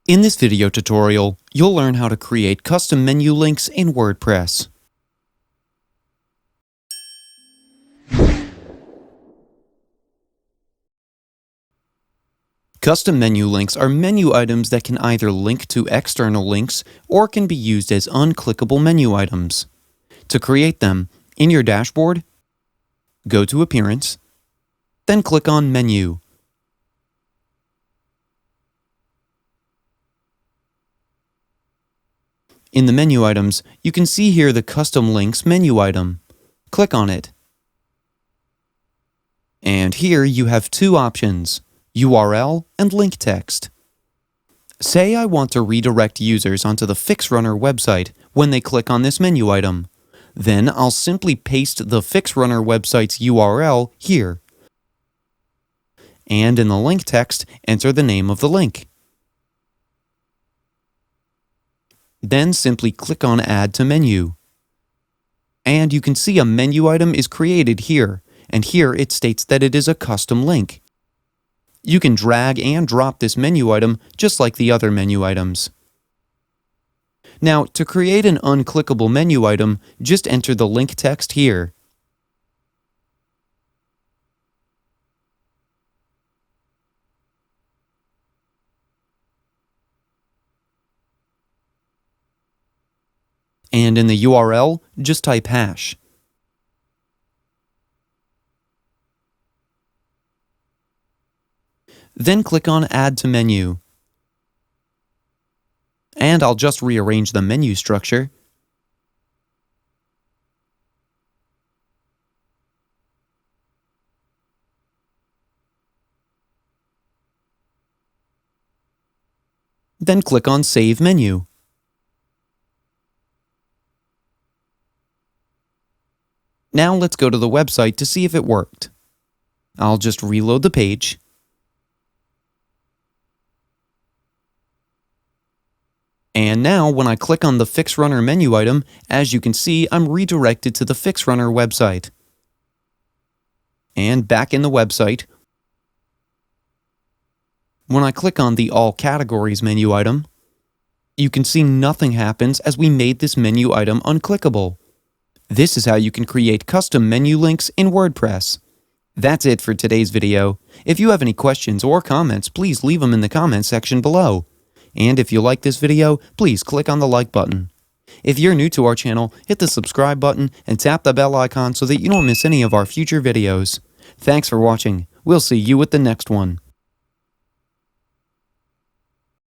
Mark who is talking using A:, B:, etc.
A: In this video tutorial, you'll learn how to create custom menu links in WordPress. Custom menu links are menu items that can either link to external links or can be used as unclickable menu items. To create them, in your dashboard, go to Appearance, then click on Menu. In the menu items, you can see here the Custom Links menu item. Click on it. And here you have two options, URL and link text. Say I want to redirect users onto the FixRunner website when they click on this menu item. Then I'll simply paste the FixRunner website's URL here. And in the link text, enter the name of the link. Then simply click on Add to Menu. And you can see a menu item is created here, and here it states that it is a custom link. You can drag and drop this menu item just like the other menu items. Now, to create an unclickable menu item, just enter the link text here. And in the URL, just type hash. Then click on Add to Menu. And I'll just rearrange the menu structure. Then click on Save Menu. Now let's go to the website to see if it worked. I'll just reload the page. And now when I click on the FixRunner menu item, as you can see, I'm redirected to the FixRunner website. And back in the website, when I click on the All Categories menu item, you can see nothing happens as we made this menu item unclickable. This is how you can create custom menu links in WordPress. That's it for today's video. If you have any questions or comments, please leave them in the comment section below. And if you like this video, please click on the like button. If you're new to our channel, hit the subscribe button and tap the bell icon so that you don't miss any of our future videos. Thanks for watching. We'll see you with the next one.